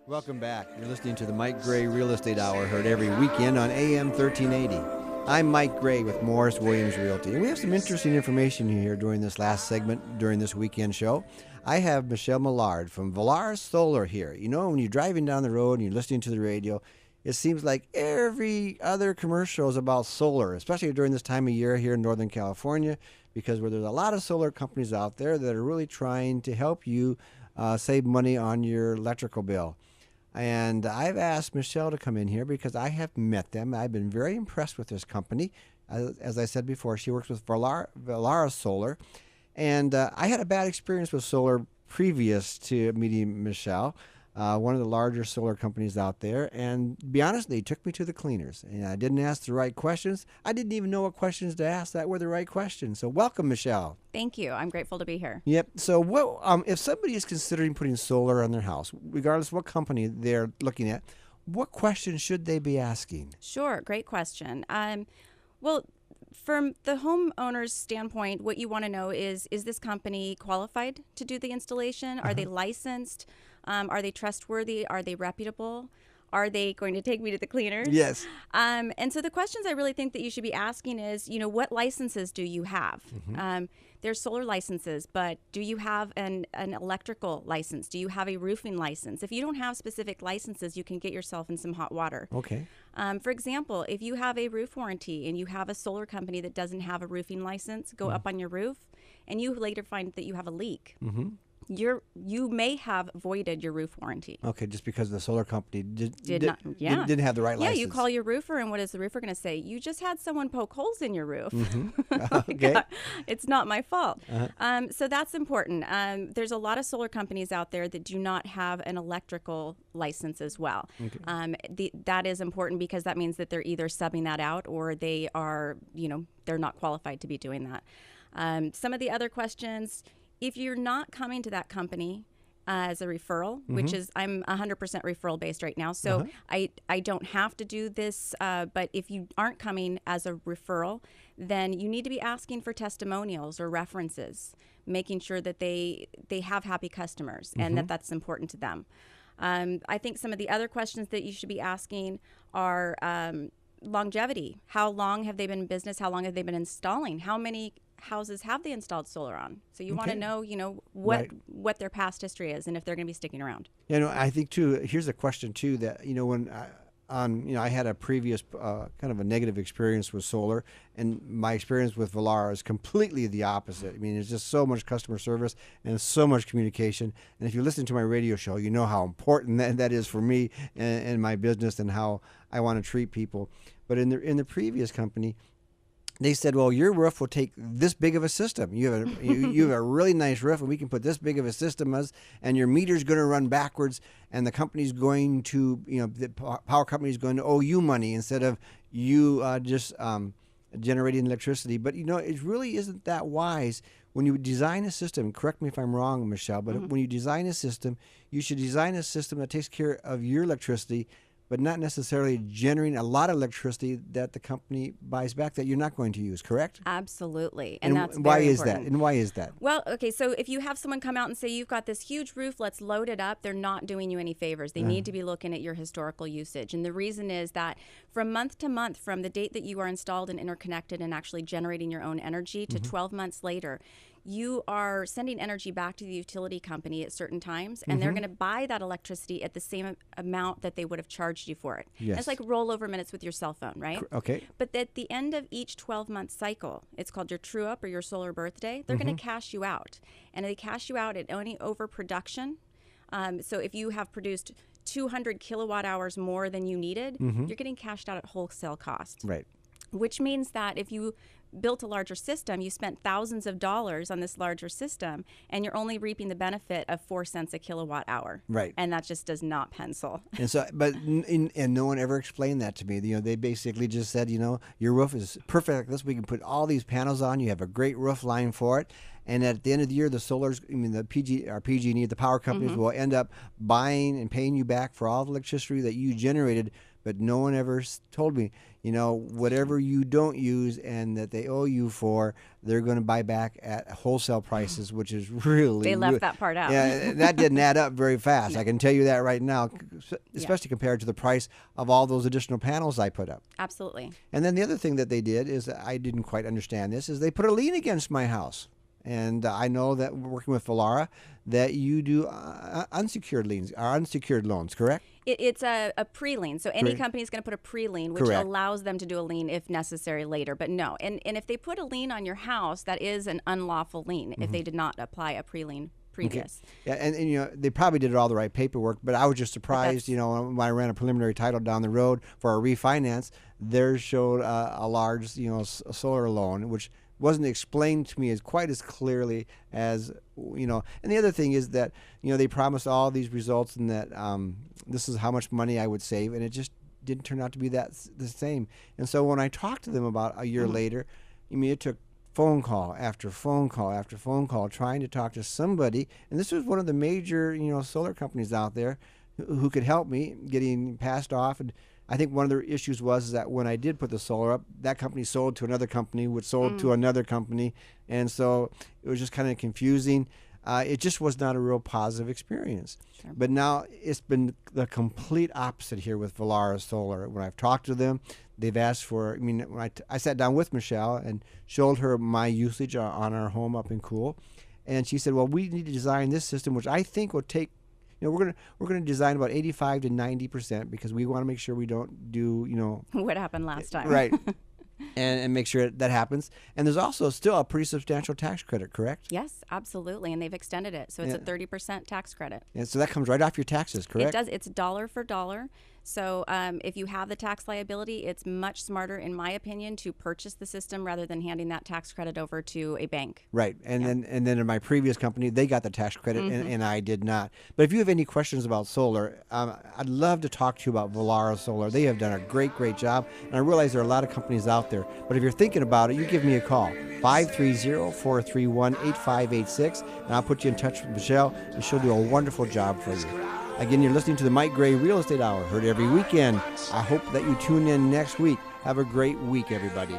Welcome back. You're listening to the Mike Gray Real Estate Hour, heard every weekend on AM 1380. I'm Mike Gray with Morris Williams Realty, and we have some interesting information here during this last segment during this weekend show. I have Michelle Millard from Villar Solar here. You know, when you're driving down the road and you're listening to the radio, it seems like every other commercial is about solar, especially during this time of year here in Northern California, because there's a lot of solar companies out there that are really trying to help you save money on your electrical bill. And I've asked Michelle to come in here because I have met them. I've been very impressed with this company. As I said before, she works with Villar Solar. And I had a bad experience with solar previous to meeting Michelle, one of the larger solar companies out there. And to be honest, they took me to the cleaners. And I didn't ask the right questions. I didn't even know what questions to ask that were the right questions. So welcome, Michelle. Thank you. I'm grateful to be here. Yep. So what if somebody is considering putting solar on their house, regardless of what company they're looking at, what questions should they be asking? Sure. Great question. Well, from the homeowner's standpoint, what you want to know is this company qualified to do the installation? Are they licensed? Are they trustworthy? Are they reputable? Are they going to take me to the cleaners? Yes. And so the questions I really think that you should be asking is, what licenses do you have? There's solar licenses, but do you have an electrical license? Do you have a roofing license? If you don't have specific licenses, you can get yourself in some hot water. Okay. For example, if you have a roof warranty and you have a solar company that doesn't have a roofing license, go up on your roof, and you later find that you have a leak. You may have voided your roof warranty. Okay, just because the solar company didn't have the right license. Yeah, you call your roofer, and what is the roofer going to say? You just had someone poke holes in your roof. Okay. It's not my fault. So that's important. There's a lot of solar companies out there that do not have an electrical license as well. Okay. That is important because that means that they're either subbing that out or they are, they're not qualified to be doing that. Some of the other questions, if you're not coming to that company as a referral, which is, I'm 100% referral based right now, so I don't have to do this, but if you aren't coming as a referral, then you need to be asking for testimonials or references, making sure that they have happy customers and that's important to them. I think some of the other questions that you should be asking are longevity. How long have they been in business? How long have they been installing? How many houses have they installed solar on? So you want to know, what their past history is and if they're going to be sticking around. I think too. Here's a question too that when I had a previous kind of a negative experience with solar, and my experience with Villar is completely the opposite. I mean, there's just so much customer service and so much communication. And if you listen to my radio show, you know how important that is for me and my business and how I want to treat people. But in the previous company, they said, well, your roof will take this big of a system. You have a really nice roof, and we can put this big of a system and your meter's going to run backwards, and the company's going to, the power company's going to owe you money instead of you just generating electricity. But, it really isn't that wise. When you design a system, correct me if I'm wrong, Michelle, but when you design a system, you should design a system that takes care of your electricity, but not necessarily generating a lot of electricity that the company buys back that you're not going to use, correct? Absolutely. And that's why very is important. that? And why is that? Well, okay, so if you have someone come out and say, you've got this huge roof, let's load it up, they're not doing you any favors. They need to be looking at your historical usage. And the reason is that from month to month, from the date that you are installed and interconnected and actually generating your own energy to 12 months later, you are sending energy back to the utility company at certain times, and they're going to buy that electricity at the same amount that they would have charged you for it. Yes. It's like rollover minutes with your cell phone, right? Okay. But at the end of each 12-month cycle, it's called your true-up or your solar birthday, they're going to cash you out. And they cash you out at any overproduction. So if you have produced 200 kilowatt hours more than you needed, you're getting cashed out at wholesale cost. Right. Which means that if you built a larger system, you spent thousands of dollars on this larger system, and you're only reaping the benefit of 4 cents a kilowatt hour. Right. And that just does not pencil. And so, and no one ever explained that to me. They basically just said, your roof is perfect like this. We can put all these panels on. You have a great roof line for it. And at the end of the year, the PG&E, the power companies will end up buying and paying you back for all the electricity that you generated but no one ever told me, whatever you don't use and that they owe you for, they're going to buy back at wholesale prices, which is really... They left that part out. Yeah, that didn't add up very fast. I can tell you that right now, especially compared to the price of all those additional panels I put up. Absolutely. And then the other thing that they did is, I didn't quite understand this, is they put a lien against my house. And I know that working with Vollara, that you do unsecured liens, or unsecured loans, correct? It's a pre-lien. So any company is going to put a pre-lien, which allows them to do a lien if necessary later. But no. And if they put a lien on your house, that is an unlawful lien if they did not apply a pre-lien previous. Okay. Yeah, and they probably did all the right paperwork, but I was just surprised, when I ran a preliminary title down the road for a refinance, theirs showed a large, solar loan, which wasn't explained to me quite as clearly as, and the other thing is that, they promised all these results and that this is how much money I would save, and it just didn't turn out to be the same. And so when I talked to them about a year later, it took phone call after phone call after phone call trying to talk to somebody, and this was one of the major, solar companies out there who could help me getting passed off. And I think one of the issues was that when I did put the solar up, that company sold to another company, which sold to another company. And so it was just kind of confusing. It just was not a real positive experience. Sure. But now it's been the complete opposite here with Vollara Solar. When I've talked to them, they've asked for, when I sat down with Michelle and showed her my usage on our home up in Cool. And she said, well, we need to design this system, which I think will take, we're gonna design about 85 to 90% because we want to make sure we don't do what happened last time, right, and make sure that happens. And there's also still a pretty substantial tax credit, correct? Yes, absolutely, and they've extended it, so it's a 30% tax credit. And so that comes right off your taxes, correct? It does. It's dollar for dollar. So if you have the tax liability, it's much smarter, in my opinion, to purchase the system rather than handing that tax credit over to a bank. Right, and then in my previous company, they got the tax credit, and I did not. But if you have any questions about solar, I'd love to talk to you about Vollara Solar. They have done a great job, and I realize there are a lot of companies out there. But if you're thinking about it, you give me a call, 530-431-8586, and I'll put you in touch with Michelle, and she'll do a wonderful job for you. Again, you're listening to the Mike Gray Real Estate Hour, heard every weekend. I hope that you tune in next week. Have a great week, everybody.